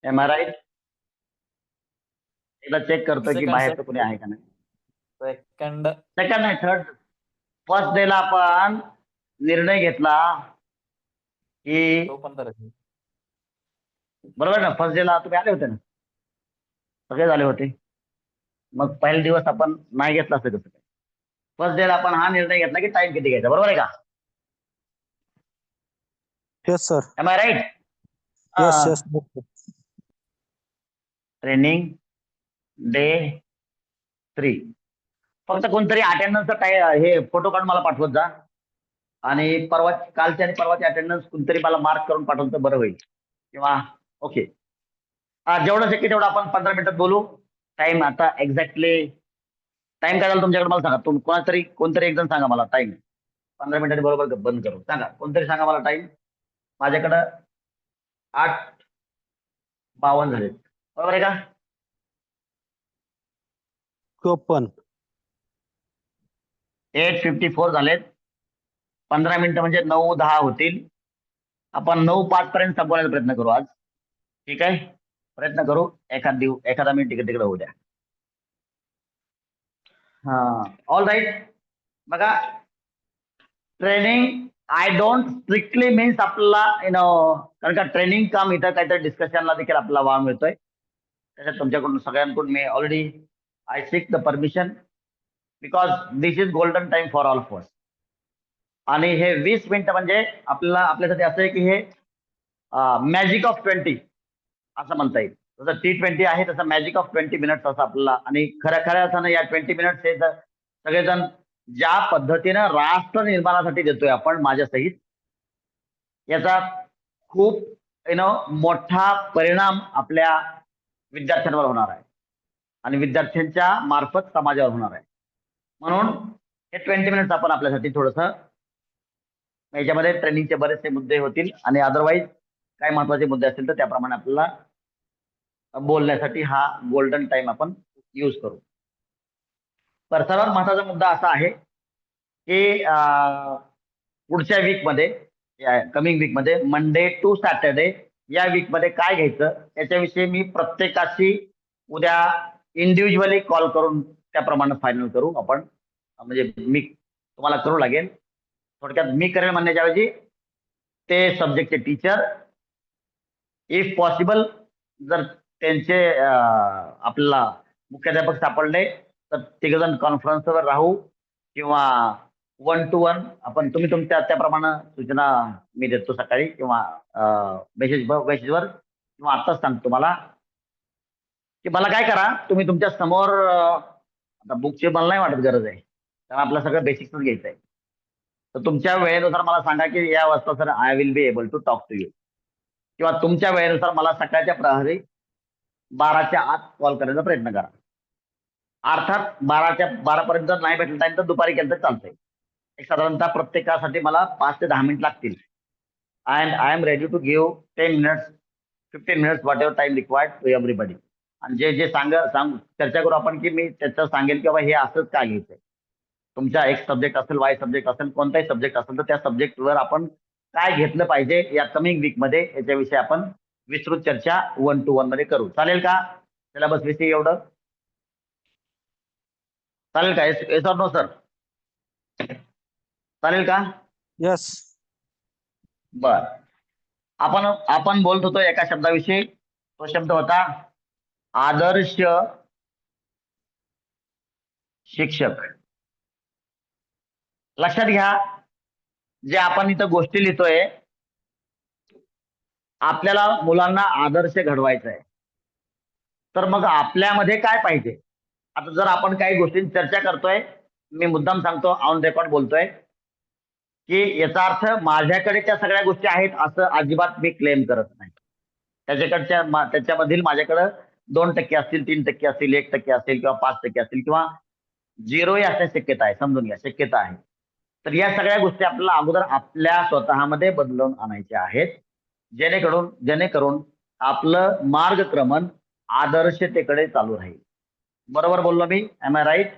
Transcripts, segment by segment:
M I right? एकदा check करतो की सेकंड बाहेरचं कोणी आहे का नाही. सेकंड सेकंड नाही, थर्ड. फर्स्ट डे ला आपण निर्णय घेतला की, तो पण तर आहे. बरोबर ना, फर्स्ट डे ला तुम्ही आले होते ना, सगळे झाले होते. मग पहिले दिवस आपण नाही घेतला असतं कसं काय? फर्स्ट डे ला आपण हा निर्णय घेतला की टाइम किती घ्यायचा, बरोबर आहे का? Yes sir. Am I right? Yes yes. Training day 3. फक्त कोणतरी अटेंडन्सचा हे फोटो काढून मला पाठवत जा, आणि कालचे आणि परवाचे अटेंडन्स कोणतरी मला मार्क करून पाठवलं तर बरं होईल. किंवा ओके, जेवढं शक्य तेवढं आपण 15 मिनिटात बोलू. टाइम आता एक्झॅक्टली टाइम काय झाला तुमच्याकडे मला सांगा. कोणतरी एक जण सांगा मला टाइम. 15 मिनिटांनी बरोबर बंद करू. सांगा, कोणतरी सांगा मला टाइम. माझ्याकडं 8:52 झाले, बरोबर आहे का? 54. 8:54 झालेत. 15 मिनिटं म्हणजे 9:10 होतील. आपण 9:05 पर्यंत संपवण्याचा प्रयत्न करू आज. ठीक आहे, प्रयत्न करू. एखादा मिनिट तिकडे तिकडे होऊ द्या. हा, ऑल राईट. बघा, training I don't strictly means आपल्याला कारण का ट्रेनिंग काम इथं काहीतरी डिस्कशनला देखील आपल्याला वाव मिळतोय. त्याच्यात तुमच्याकडून सगळ्यांकडून मी already I seek the permission, because this is golden time for all of us. आणि हे 20 मिनिटं म्हणजे आपल्यासाठी असं आहे की हे मॅजिक ऑफ 20 असं म्हणता येईल. जसं T20 आहे तसं मॅजिक ऑफ 20 मिनिट्स असं आपल्याला. आणि खऱ्या अर्थानं या 20 मिनिट्स हे सगळेजण ज्या पद्धतीनं राष्ट्र निर्माणासाठी देतोय आपण माझ्यासहित, याचा खूप मोठा परिणाम आपल्या विद्यार्थ्यांवर होणार आहे आणि विद्यार्थ्यांच्या मार्फत समाजावर होणार आहे. म्हणून हे 20 मिनिट्स आपण आपल्यासाठी थोडंसं याच्यामध्ये ट्रेनिंगचे बरेचसे मुद्दे होतील, आणि अदरवाईज काही महत्वाचे मुद्दे असतील तर त्याप्रमाणे आपल्याला बोलण्यासाठी हा गोल्डन टाइम आपण यूज करू. तर सर्वात महत्वाचा मुद्दा असा आहे की पुढच्या वीकमध्ये, कमिंग वीकमध्ये, मंडे टू सॅटर्डे या वीकमध्ये काय घ्यायचं याच्याविषयी मी प्रत्येकाशी उद्या इंडिव्हिज्युअली कॉल करून त्याप्रमाणे फायनल करू आपण. म्हणजे मी तुम्हाला करू लागेल. थोडक्यात मी करेल म्हणण्याच्या ऐवजी ते सब्जेक्टचे टीचर, इफ पॉसिबल जर त्यांचे आपल्याला मुख्याध्यापक सापडले तर तिघजण कॉन्फरन्सवर राहू, किंवा 1 to 1 आपण, तुम्ही तुमच्या त्याप्रमाणे सूचना मी देतो सकाळी, किंवा मेसेजवर, किंवा आत्ताच सांगतो तुम्हाला की मला काय करा. तुम्ही तुमच्या समोर आता बुकची मला नाही वाटत गरज आहे, कारण आपलं सगळं बेसिक्सच घ्यायचं आहे. तर तुमच्या वेळेनुसार मला सांगा की या वाजता sir I will be able to talk to you, किंवा तुमच्या वेळेनुसार मला सकाळच्या प्रहरी 12च्या आत कॉल करण्याचा प्रयत्न करा. अर्थात 12 पर्यंत नाही भेटलं टाइम तर दुपारी केलं तर चालतंय. एक साधारणतः प्रत्येकासाठी मला 5 ते 10 मिनिट लागतील. And I am ready to give 10 minutes 15 minutes whatever time required to everybody. आणि जे चर्चा करू आपण की मी त्याचं सांगेल की बाबा हे असंच का घ्यायचंय. तुमचा एक सब्जेक्ट असेल, वाय सब्जेक्ट असेल, कोणताही सब्जेक्ट असेल तर त्या सब्जेक्टवर आपण काय घेतलं पाहिजे या कमिंग वीकमध्ये याच्याविषयी आपण विस्तृत चर्चा 1 to 1 मध्ये करू. चालेल का? सिलेबस विषयी एवढं चालेल का? Yes or no sir? चालेल का? येस. बर. आपण बोलत होतो एका शब्दाविषयी. तो शब्द होता आदर्श शिक्षक. लक्षात घ्या, जे आपण इथं गोष्टी लिहितोय, आपल्याला मुलांना आदर्श घडवायचा आहे. तर मग आपल्यामध्ये काय पाहिजे? आता जर आपण काही गोष्टी चर्चा करतोय, मी मुद्दाम सांगतो, ऑन रेकॉर्ड बोलतोय की याचा अर्थ माझ्याकडे त्या सगळ्या गोष्टी आहेत असं अजिबात मी क्लेम करत नाही. त्याच्यामधील माझ्याकडे 2% असतील, 3% असतील, 1% असतील, किंवा 5% असतील, किंवा 0 असण्याची शक्यता आहे. समजून घ्या, शक्यता आहे. तर या सगळ्या गोष्टी आपल्याला अगोदर आपल्या स्वतःमध्ये बदलून आणायच्या आहेत, जेणेकरून आपलं मार्गक्रमण आदर्शतेकडे चालू राहील. बरोबर बोललो मी? Am I right?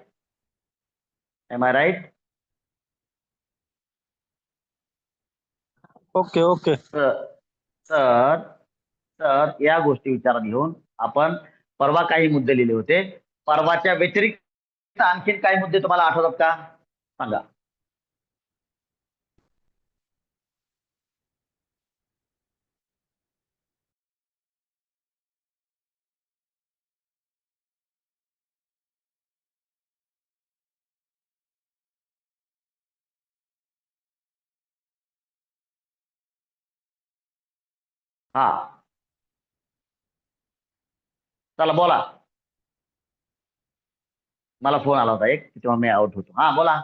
Am I right? Okay okay. तर तर या गोष्टी विचारात घेऊन आपण परवा काही मुद्दे लिहिले होते. परवाच्या व्यतिरिक्त आणखीन काही मुद्दे तुम्हाला आठवतात का? सांगा. हा, चला बोला. मला फोन आला होता एक, तेव्हा मी आउट होतो. हा बोला.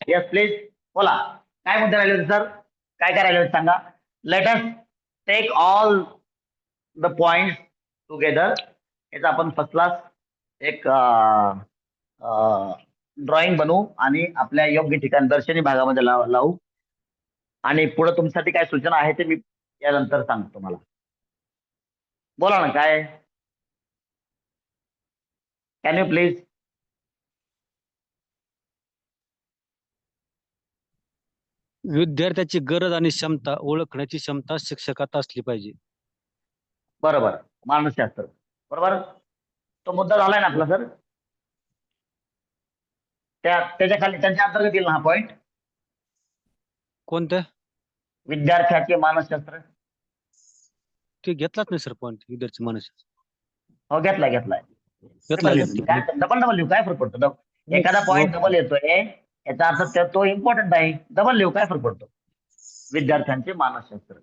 येस प्लीज बोला. काय मुद्दे राहिले होते सर? काय काय राहिले होते सांगा. Let us take all the point together. याचा आपण फर्स्ट क्लास एक ड्रॉइंग बनवू आणि आपल्या योग्य ठिकाणी दर्शनी भागामध्ये लावू. आणि पुढे तुमच्यासाठी काय सूचना आहे ते मी यानंतर सांगतो तुम्हाला. बोला ना काय. Can you please. विद्यार्थ्याची गरज आणि क्षमता ओळखण्याची क्षमता शिक्षकात असली पाहिजे. बरोबर. मानसशास्त्र. बरोबर. तो मुद्दा झालाय ना आपला सर. त्याच्या खाली त्यांच्या अंतर्गत येईल ना हा पॉइंट. कोणत्या? विद्यार्थ्याचे मानसशास्त्र. ते घेतलाच नाही सर पॉईंट विद्यार्थी मानस. हो घेतलाय घेतलाय. घेतला काय डबल डबल लिहू काय फरक पडतो? एखादा पॉइंट डबल येतोय याचा अर्थ तो इम्पॉर्टंट आहे. डबल लिहू काय फरक पडतो? विद्यार्थ्यांचे मानसशास्त्र.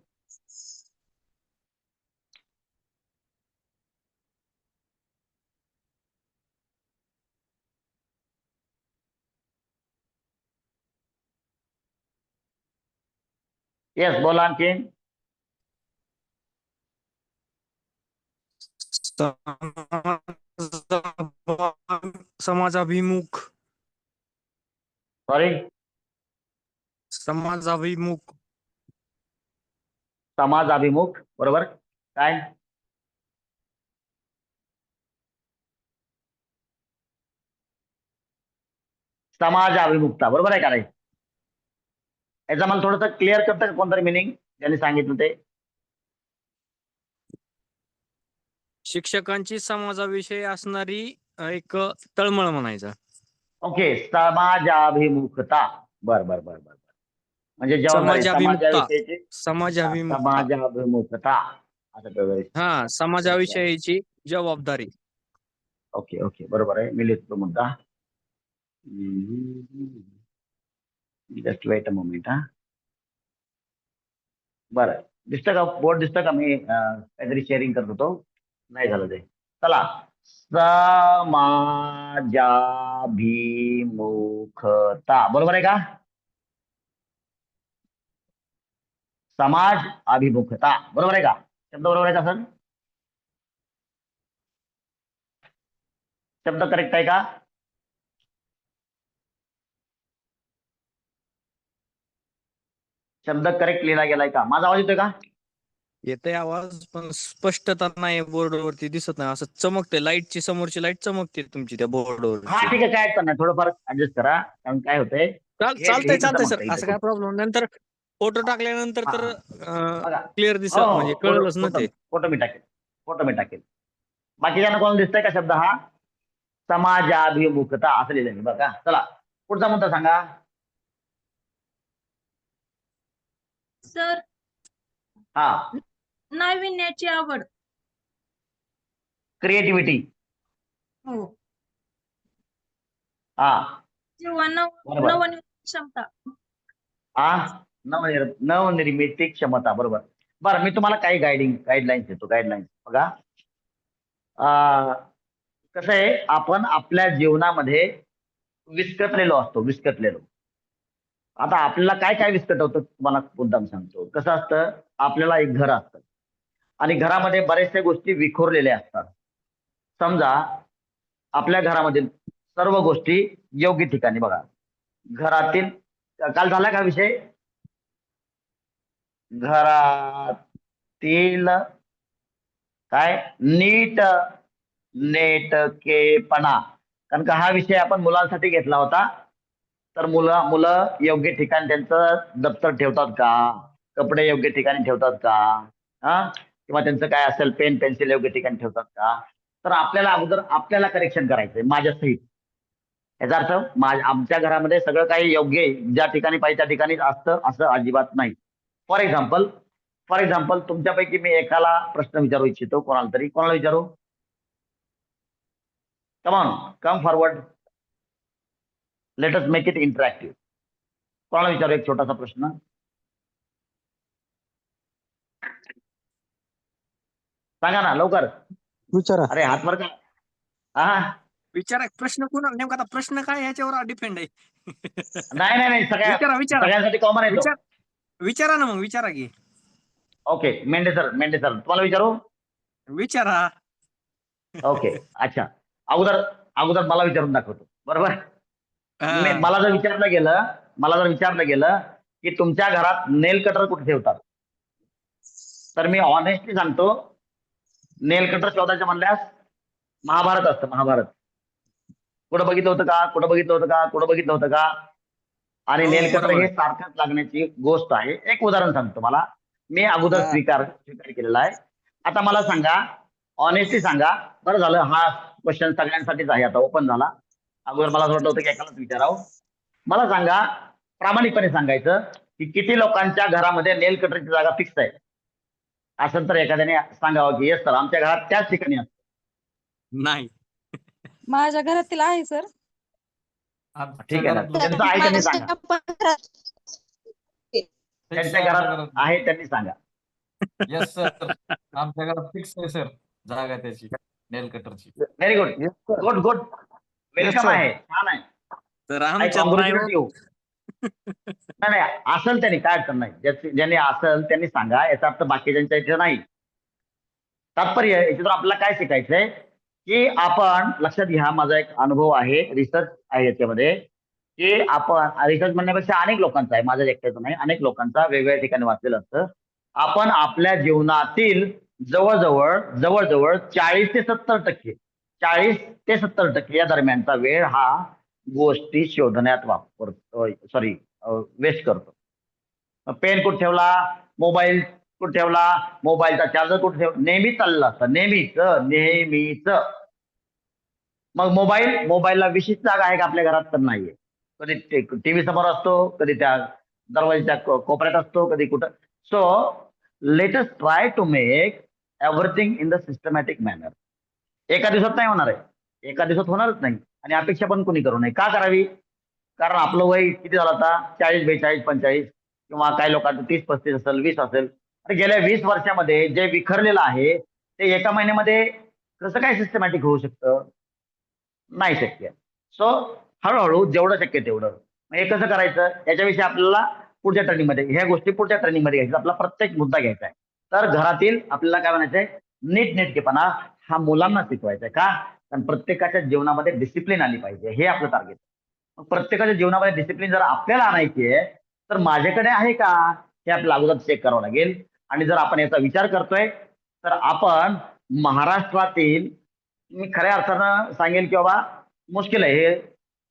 येस बोला आणखीन. समाजाभिमुख. सॉरी. समाजाभिमुख. समाजाभिमुख. बरोबर. काय? समाजाभिमुखता. बरोबर आहे का नाही? याचा मला थोडंसं क्लिअर करतं का कोणतरी मिनिंग ज्यांनी सांगितलं ते? शिक्षकांची समाजाविषयी असणारी एक तळमळ म्हणायचा. ओके. समाजाभिमुखता. बर बर बर बर. म्हणजे जबाबदारी समाजाभिमुखता. समाजाविषयीची समाजाभिमुखता. समाजाभिमुखता असं. हा, समाजाविषयीची जबाबदारी. ओके ओके बरोबर आहे. मी लिहितो मुद्दा. Just weight a moment. हा बरं. दिसतं का बोर्ड? दिसतं का? मी काहीतरी शेअरिंग करत होतो, नाही झालं ते. चला. समाजाभिमुखता. बरोबर आहे का? समाज अभिमुखता. बरोबर आहे का? शब्द बरोबर आहे का सर? शब्द करेक्ट आहे का? शब्द करेक्ट लिहिला गेलाय का? माझा आवाज येतोय का? येते आवाज, पण स्पष्टता नाही. बोर्डवरती दिसत नाही. असं चमकते. लाईटची समोरची लाईट चमकते तुमची त्या हा बोर्डवरची. ठीक आहे. काय अडचण नाही. थोडंफार ऍडजस्ट करा. कारण काय होतंय, चालतंय इथं सर. चमकतं, इथं असं काय प्रॉब्लेम. नंतर फोटो टाकल्यानंतर हा तर हा बघा. क्लिअर हो दिसत, म्हणजे हो कळलंच ना फोटो ते. फोटो मी टाकेल. फोटो मी टाकेल. बाकीच्यांना कोणाला दिसतंय का शब्द हा? समाजाभिमुखता असं लिहिलं मी बघा. चला पुढचा मुद्दा सांगा. सर, हा, नाविन्याची आवड. क्रिएटिव्हिटी. हो. हा किंवा बरोबर. नवनिर्मिती क्षमता. हा नवनिर्मिती क्षमता. बरोबर. बरं, मी तुम्हाला काही गाईडलाईन्स देतो. गाईडलाईन्स बघा. कसं आहे, आपण आपल्या जीवनामध्ये विस्कटलेलो असतो. विस्कटलेलो. आता आपल्याला काय काय विस्कटवतं तुम्हाला मुद्दाम सांगतो. कसं असतं, आपल्याला एक घर असतं आणि घरामध्ये बऱ्याचशा गोष्टी विखुरलेल्या असतात. समजा आपल्या घरामधील सर्व गोष्टी योग्य ठिकाणी बघा. घरातील काल झाला का विषय? घरातील काय नेटकेपणा. कारण का हा विषय आपण मुलांसाठी घेतला होता. तर मुलं योग्य ठिकाणी त्यांचं दप्तर ठेवतात का? कपडे योग्य ठिकाणी ठेवतात का? हा किंवा त्यांचं काय असेल पेन पेन्सिल योग्य ठिकाणी ठेवतात का, तर आपल्याला अगोदर आपल्याला करेक्शन करायचंय माझ्या सहित. याचा अर्थ आमच्या घरामध्ये सगळं काही योग्य आहे, ज्या ठिकाणी पाहिजे त्या ठिकाणीच असतं असं अजिबात नाही. फॉर एक्झाम्पल तुमच्यापैकी मी एकाला प्रश्न विचारू इच्छितो, कोणाला तरी. कोणाला विचारू? Come forward, let us make it interactive. कोणाला विचारू एक छोटासा प्रश्न? सांगा ना लवकर. विचारा. अरे हात वर का? हा विचारा प्रश्न कोणाला, नेमका आता प्रश्न काय ह्याच्यावर डिपेंड आहे. नाही विचारा सगळ्यांसाठी कॉमन आहे तो. विचारा ना, मग विचारा की. ओके, मेंढे सर तुम्हाला विचारू? विचारा. ओके, अच्छा. अगोदर मला विचारून दाखवतो, बरोबर? मला जर विचारलं गेलं की तुमच्या घरात नेल कटर कुठे ठेवतात, तर मी ऑनेस्टली सांगतो, नेल कटर शोधायचं म्हणल्यास महाभारत असतं, महाभारत. कुठं बघितलं होतं का? आणि हो, नेल कटर बरोबर. हे सारखंच लागण्याची गोष्ट आहे. एक उदाहरण सांगतो मला, मी अगोदर हा. स्वीकार केलेला आहे. आता मला सांगा, ऑनेस्टली सांगा, बरं झालं हा क्वेश्चन सगळ्यांसाठीच आहे, आता ओपन झाला. अगोदर मला असं वाटलं होतं की एकालाच विचारावं. मला सांगा, प्रामाणिकपणे सांगायचं की किती लोकांच्या घरामध्ये नेल कटरची जागा फिक्स आहे? असेल तर एखाद्याने सांगावं की येस सर, आमच्या घरात त्याच ठिकाणी असतं. नाही. माझ्या घरातील आहे सर. ठीक आहे ना, त्यांचं आहे त्यांनी सांगा. त्यांच्या घरात आहे त्यांनी सांगा. येस सर, आमच्या घरात फिक्स आहे सर जागा त्याची नेल कटरची. Very good. वेलकम आहे, छान आहे. तर I आमच्या congratulate you. नाही असेल त्यांनी, काय अडचण नाही. ज्यांनी असेल त्यांनी सांगा, याचा अर्थ बाकीच्यांच्या इथे नाही. तात्पर्य याच्यातून आपल्याला काय शिकायचंय की आपण लक्षात घ्या, माझा एक अनुभव आहे, रिसर्च आहे याच्यामध्ये, की आपण रिसर्च म्हणण्यापेक्षा अनेक लोकांचा आहे, माझ्या एकट्याचा नाही, अनेक लोकांचा वेगवेगळ्या ठिकाणी वाचलेलं असतं. आपण आपल्या जीवनातील जवळजवळ 40 ते 70% या दरम्यानचा वेळ हा गोष्टी शोधण्यात वेस्ट करतो. पेन कुठे ठेवला, मोबाईल कुठे ठेवला, मोबाईलचा चार्जर कुठे ठेवला, नेहमी चाललं असतं, नेहमीच. मग मोबाईलला विशिष्ट जागा आहे का आपल्या घरात? तर नाहीये. कधी टीव्ही समोर असतो, कधी त्या दरवाजाच्या कोपऱ्यात असतो, कधी कुठं. So let us try to make everything in the systematic manner. एका दिवसात नाही होणार आहे, एका दिवसात होणारच नाही, आणि अपेक्षा पण कोणी करू नये. का करावी? कारण आपलं वय किती झालं आता? 40, 42, 45, किंवा काही लोकांचं 30, 35 असेल, 20 असेल. अरे गेल्या 20 वर्षामध्ये जे विखरलेलं आहे ते एका महिन्यामध्ये कसं काय सिस्टमॅटिक होऊ शकतं? नाही शक्य. सो हळूहळू जेवढं शक्य तेवढं. हे कसं करायचं याच्याविषयी आपल्याला पुढच्या ट्रेनिंगमध्ये, ह्या गोष्टी पुढच्या ट्रेनिंगमध्ये घ्यायच्या, आपला प्रत्येक मुद्दा घ्यायचा आहे. तर घरातील आपल्याला काय म्हणायचंय, नीटनेटकेपणा हा मुलांना शिकवायचा आहे. का? कारण प्रत्येकाच्या जीवनामध्ये डिसिप्लिन आली पाहिजे, हे आपलं टार्गेट. प्रत्येकाच्या जीवनामध्ये डिसिप्लिन जर आपल्याला आणायची आहे, तर माझ्याकडे आहे का हे आपल्याला अगोदर चेक करावं लागेल. आणि जर आपण याचा विचार करतोय, तर आपण महाराष्ट्रातील, मी खऱ्या अर्थानं सांगेल की बाबा मुश्किल आहे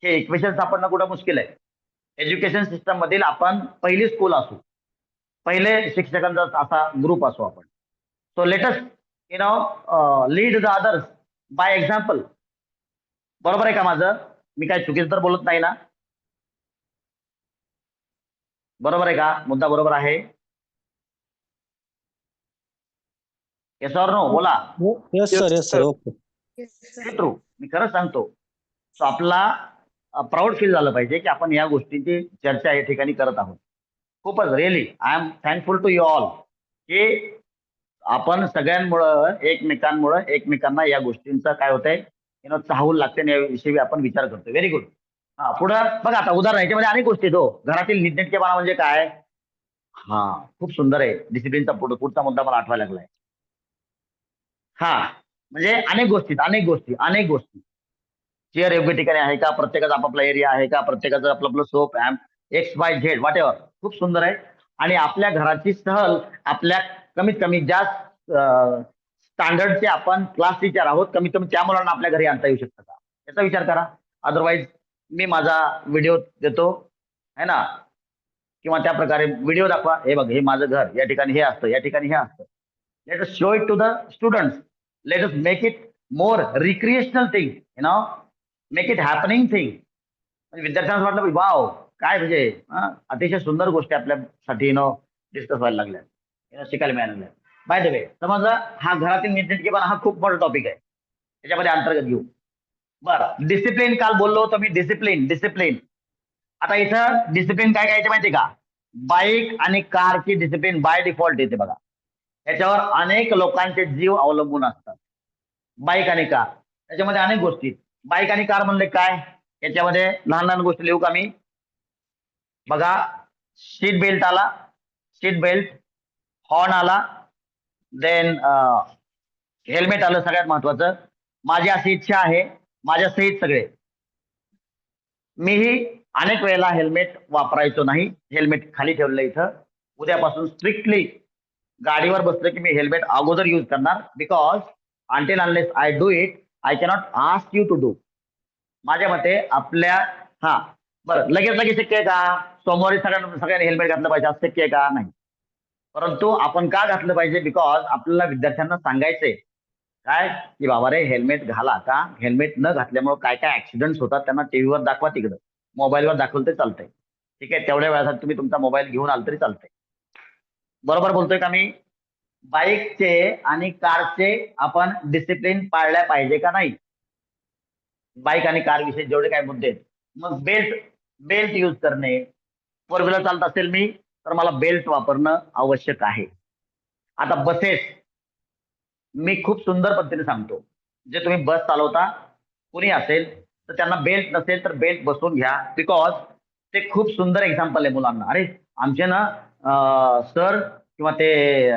हे इक्वेशन सापडणं कुठं मुश्किल आहे. एज्युकेशन सिस्टम मधील आपण पहिली स्कूल असू, पहिले शिक्षकांचा असा ग्रुप असू आपण. So let us lead the others bye example. बरोबर आहे का माझं? मी काय चुकीचं तर बोलत नाही ना? बरोबर आहे का? मुद्दा बरोबर आहे? Yes or no? बोला. Yes sir. ओके. ट्रू, मी खरंच सांगतो. सो आपला प्राऊड फील झालं पाहिजे की आपण या गोष्टींची चर्चा या ठिकाणी करत आहोत. खूपच really I am thankful to you all की आपण सगळ्यांमुळं एकमेकांना या गोष्टींचा काय होतंय चाहूल लागते आणि याविषयी आपण विचार करतो. Very good. हा, पुढं बघा. आता उदाहरण याच्यामध्ये अनेक गोष्टी आहेत. घरातील नीटनेटकेपणा म्हणजे काय? हा, खूप सुंदर आहे. डिसिप्लिनचा पुढचा मुद्दा मला आठवायला लागलाय. हा, म्हणजे अनेक गोष्टी. चेअर योग्य ठिकाणी आहे का? प्रत्येकाचा आपापला एरिया आहे का? प्रत्येकाचं आपलं सोप XYZ वॉट एव्हर. खूप सुंदर आहे. आणि आपल्या घराची सहल, आपल्या कमीत कमी ज्या स्टँडर्डचे आपण क्लास टीचर आहोत, कमीत कमी त्या मुलांना आपल्या घरी आणता येऊ शकतं का? याचा विचार करा. अदरवाईज मी माझा व्हिडिओ देतो है ना, किंवा त्या प्रकारे व्हिडिओ दाखवा, हे बघ हे माझं घर, या ठिकाणी हे असतं, या ठिकाणी हे असतं. Let us show it to the students. Let us make it more recreational thing, make it happening thing. विद्यार्थ्यांना वाटलं वाव काय म्हणजे अतिशय सुंदर गोष्टी आपल्यासाठी डिस्कस व्हायला लागल्या, शिकायला मिळायला लागल्या. बाय द वे, समजा हा घरातील नीटनेटकेपणा हा खूप मोठा टॉपिक आहे, त्याच्यामध्ये अंतर्गत घेऊ. बरं, डिसिप्लिन काल बोललो होतो मी. डिसिप्लिन आता इथं डिसिप्लिन काय काय माहितीये का? बाईक आणि कारची डिसिप्लिन बाय डिफॉल्ट येते बघा. याच्यावर अनेक लोकांचे जीव अवलंबून असतात. बाईक आणि कार त्याच्यामध्ये अनेक गोष्टी. बाईक आणि कार म्हणले काय? याच्यामध्ये लहान लहान गोष्टी लिहू का मी? बघा, सीट बेल्ट आला, सीट बेल्ट, हॉर्न आला, देन हेल्मेट आलं. सगळ्यात महत्वाचं, माझी अशी इच्छा आहे माझ्या सहित सगळे, मीही अनेक वेळेला हेल्मेट वापरायचो नाही. हेल्मेट खाली ठेवलं इथं. उद्यापासून स्ट्रिक्टली गाडीवर बसलं की मी हेल्मेट अगोदर यूज करणार. Because until unless I do it I cannot ask you to do. माझ्या मते आपल्या बरं, लगेच शक्य आहे का सोमवारी सगळ्यांनी हेल्मेट घातलं पाहिजे असं शक्य आहे का? नाही. परंतु आपण का घातलं पाहिजे? बिकॉज आपल्याला विद्यार्थ्यांना सांगायचंय काय की बाबा रे हेल्मेट घाला. का हेल्मेट न घातल्यामुळे काय काय ऍक्सिडेंट्स होतात त्यांना टीव्हीवर दाखवा, तिकडं मोबाईलवर दाखवलं तरी चालतंय. ठीक आहे, तेवढ्या वेळासाठी तुम्ही तुमचा मोबाईल घेऊन आल तरी चालतंय. बरोबर बोलतोय का मी? बाईकचे आणि कारचे आपण डिसिप्लिन पाळल्या पाहिजे का नाही? बाईक आणि कार विषयी जेवढे काय मुद्दे आहेत. मग बेल्ट यूज करणे. फोर व्हीलर चालत असेल मी तर मला बेल्ट वापरणं आवश्यक आहे. आता बसेस मी खूप सुंदर पद्धतीने सांगतो. जे तुम्ही बस चालवता कुणी असेल तर त्यांना बेल्ट नसेल तर बेल्ट बसवून घ्या. बिकॉज ते खूप सुंदर एक्झाम्पल आहे मुलांना. अरे आमचे ना सर किंवा ते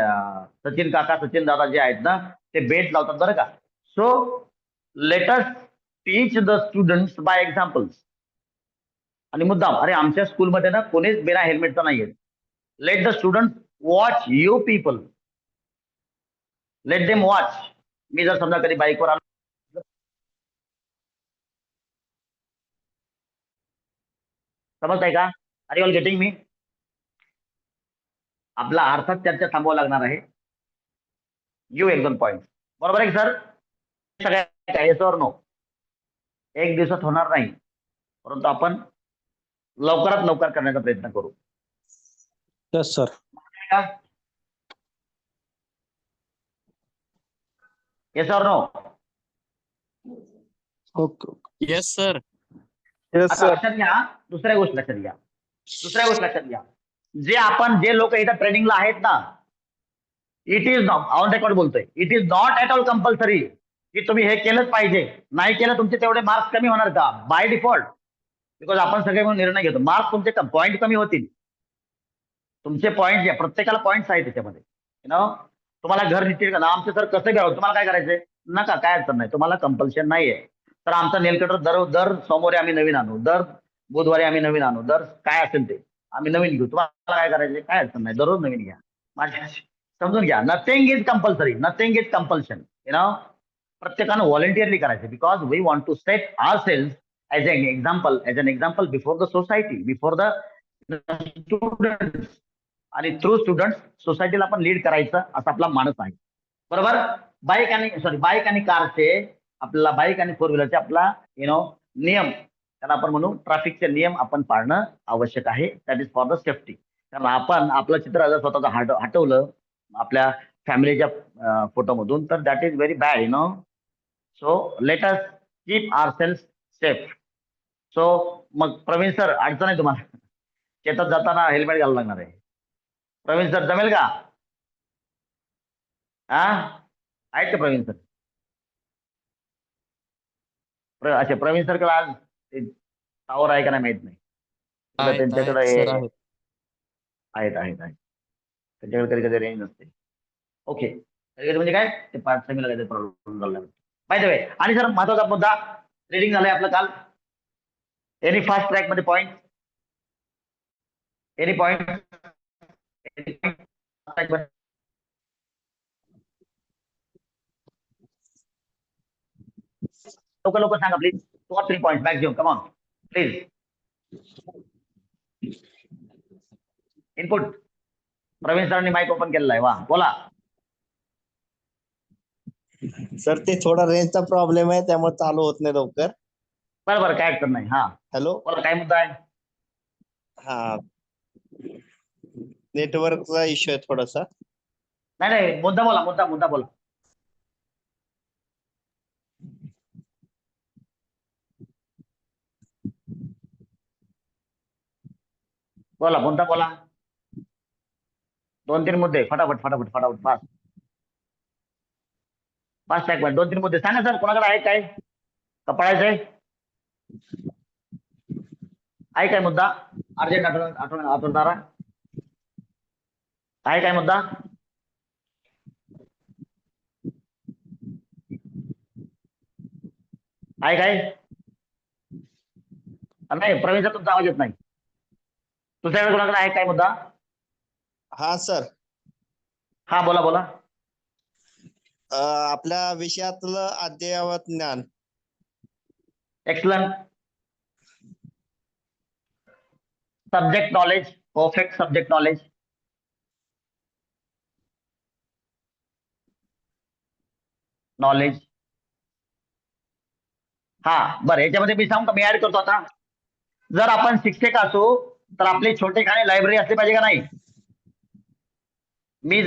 सचिन काका, सचिन दादा जे आहेत ना ते बेल्ट लावतात बरं का. So let us teach the students by examples. आणि मुद्दाम अरे आमच्या स्कूलमध्ये ना कोणीच बिना हेल्मेटचा नाहीये. Let the student watch you people. Let them watch. मी जर समजा कधी बाईकवर आलो, समजताय का? Are you all getting me? आपला अर्थात चर्चा थांबवावं लागणार आहे. घेऊ एक दोन पॉईंट. बरोबर आहे सर? सगळ्या येस और नो? एक दिवसात होणार नाही, परंतु आपण लवकरात लवकर करण्याचा प्रयत्न करू. Yes sir. येस और नो? ओके. Yes sir. आता लक्षात घ्या, दुसऱ्या गोष्ट लक्षात घ्या. जे लोक इथं ट्रेनिंगला आहेत ना, it is not on record बोलतोय, it is not at all compulsory की तुम्ही हे केलंच पाहिजे. नाही केलं तुमचे तेवढे मार्क्स कमी होणार का? By default. बिकॉज आपण सगळे म्हणून निर्णय घेतो. मार्क्स तुमचे पॉईंट कमी होतील. तुमचे पॉईंट जे प्रत्येकाला पॉईंट्स आहेत त्याच्यामध्ये. तुम्हाला घर निश्चित करा. आमचे सर कसं घ्यावं, तुम्हाला काय करायचंय नका, काय अडचण नाही, तुम्हाला कंपल्शन नाहीये. तर आमचा नेल कटर दर सोमवारी आम्ही नवीन आणू, दर बुधवारी आम्ही नवीन आणू, दर काय असेल ते आम्ही नवीन घेऊ. तुम्हाला काय करायचे, काय अडचण नाही, दररोज नवीन घ्या. माझ्या समजून घ्या. Nothing is compulsory, nothing is compulsion. प्रत्येकानं व्हॉलेंटिअरली करायचं. Because we want to set our self as an example before the society, before the student. आणि थ्रू स्टुडंट सोसायटीला आपण लीड करायचं असा आपला मानस आहे. बरोबर? बाईक आणि कारचे आपल्याला, बाईक आणि फोर व्हीलरचे आपला नियम, त्याला आपण म्हणू ट्रॅफिकचे नियम आपण पाळणं आवश्यक आहे. That is for the safety. कारण आपण आपलं चित्र जर स्वतःच हटवलं आपल्या फॅमिलीच्या फोटोमधून तर that is very bad. So let us keep our self safe. So मग प्रवीण सर, अडचण आहे तुम्हाला? शेतात जाताना हेल्मेट घालावं लागणार आहे. प्रवीण सर जमेल का? आहेत का प्रवीण सर? अच्छा, प्रवीण सर कडे आज टावर आहे का नाही माहित नाही. त्यांच्याकडे आहेत. त्यांच्याकडे कधी कधी रेंज नसते. ओके, कधी म्हणजे काय ते पार्ट टाइमला काहीतरी प्रॉब्लेम झाला माहिती आहे. आणि सर महत्वाचा मुद्दा, रीडिंग झालंय आपलं काल. एनी फास्ट ट्रॅक मध्ये पॉईंट, एनी पॉईंट लोक सांगा please. 2 or 3 point maximum. Come on please. Input. Praveen सरांनी माईक ओपन केलेला आहे. वा, बोला. सर ते थोडा रेंजचा प्रॉब्लेम आहे त्यामुळे चालू होत नाही लवकर. बरं बरं, काय अडचण नाही. हा हॅलो. बोला, काय मुद्दा आहे? हा, नेटवर्कचा इश्यू आहे थोडासा. नाही नाही, मुद्दा बोला, मुद्दा बोला. बोला, मुद्दा बोला. 2-3 मुद्दे फटाफट फास्ट. 5 2-3 मुद्दे सांगा सर. कोणाकडे आहे काय कपडायचंय? आहे काय मुद्दा अर्जंट आठवणारा? आहे काय मुद्दा? आहे काय? नाही, प्रवीणचा तुमचा आवाज येत नाही. तुझ्याकडे कोणाकडे आहे काय मुद्दा? हा सर, हा बोला. आपल्या विषयातलं अद्ययावत ज्ञान. Excellent. Subject knowledge, perfect subject knowledge. हा बरं, याच्यामध्ये मी सांगू का, मी ऍड करतो आता. जर आपण शिक्षक असू तर आपली छोटेखानी लायब्ररी असली पाहिजे का नाही? मी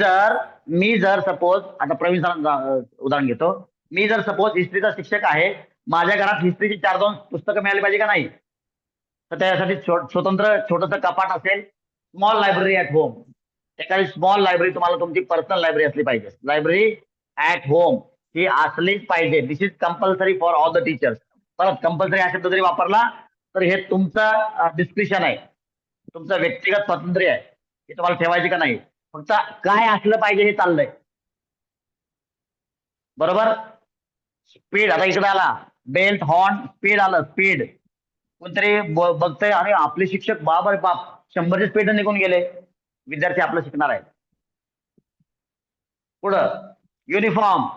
जर सपोज, आता प्रवीण सरांचं उदाहरण घेतो. मी जर सपोज हिस्ट्रीचा शिक्षक आहे, माझ्या घरात हिस्ट्रीची 4-2 पुस्तकं मिळाली पाहिजे का नाही? तर त्यासाठी स्वतंत्र छोटंसं कपाट असेल, स्मॉल लायब्ररी ऍट होम. एखादी स्मॉल लायब्ररी तुम्हाला तुमची पर्सनल लायब्ररी असली पाहिजे. लायब्ररी ऍट होम ही असलीच पाहिजे. This is compulsory for all the teachers. परत कंपल्सरी हा शब्द जरी वापरला तर हे तुमचं डिस्क्रिप्शन आहे, तुमचं व्यक्तिगत स्वातंत्र्य आहे, हे तुम्हाला ठेवायचे का नाही. फक्त काय असलं पाहिजे हे चाललंय. बरोबर. स्पीड, आता इकडे आला बेल्ट, हॉर्न, स्पीड आलं. स्पीड कोणतरी बघतंय, अरे आपले शिक्षक बाप 100च्या स्पीड निघून गेले. विद्यार्थी आपलं शिकणार आहे. पुढं uniform.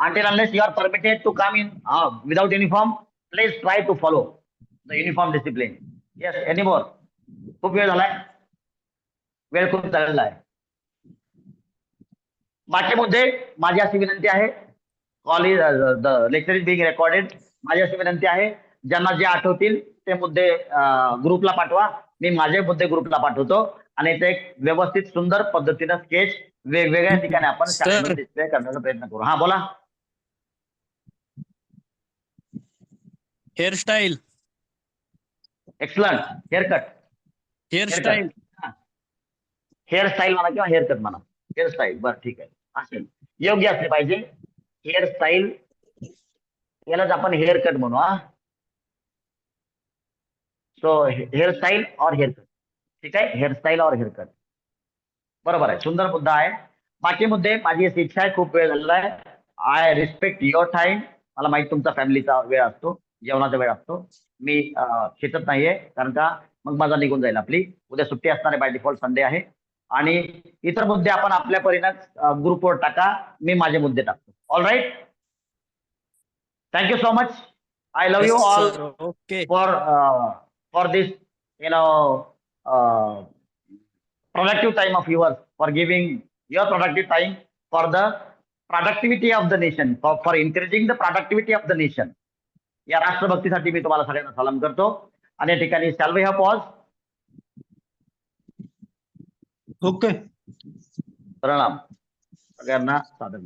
Until unless you are permitted to come in without uniform, please try to follow the uniform discipline. Yes, any more? खूप वेळ झालाय, वेळ खूप झालेला आहे. बाकी मुद्दे, माझी अशी विनंती आहे, college the lecture is being recorded. माझी अशी विनंती आहे, ज्यांना जे आठवतील ते मुद्दे ग्रुपला पाठवा. मी माझे मुद्दे ग्रुपला पाठवतो आणि ते एक व्यवस्थित सुंदर पद्धतीनं स्केच वेगवेगळ्या ठिकाणी आपण शाळेमध्ये डिस्प्ले करण्याचा प्रयत्न करू. हा बोला. हेअरस्टाईल. एक्सलंट. हेअरकट म्हणा किंवा हेअरकट म्हणा. हेअरस्टाईल, बरं ठीक आहे, असेल योग्य असले पाहिजे. हेअरस्टाईल यालाच आपण हेअरकट म्हणू. सो हेअरस्टाईल और हेअरकट, ठीक आहे. हेअरस्टाईल और हेअरकट, बरोबर आहे. सुंदर मुद्दा आहे. बाकी मुद्दे, माझी अशी इच्छा आहे, खूप वेळ झालेला आहे. I respect your time. मला माहिती तुमचा फॅमिलीचा वेळ असतो, जेवणाचा वेळ असतो. मी खेचत नाहीये, कारण का मग माझा निघून जाईल. आपली उद्या सुट्टी असणार आहे, बाय डिफॉल्ट संडे आहे. आणि इतर मुद्दे आपण आपल्या परीनं ग्रुपवर टाका, मी माझे मुद्दे टाकतो. All right. Thank you so much. I love you all okay. for this, productive time of yours, for giving your productive time for the productivity of the nation, for increasing the productivity of the nation. या राष्ट्रभक्तीसाठी मी तुम्हाला सगळ्यांना सलाम करतो. आणि या ठिकाणी shall we have pause? Okay. प्रणाम सगळ्यांना. सादर.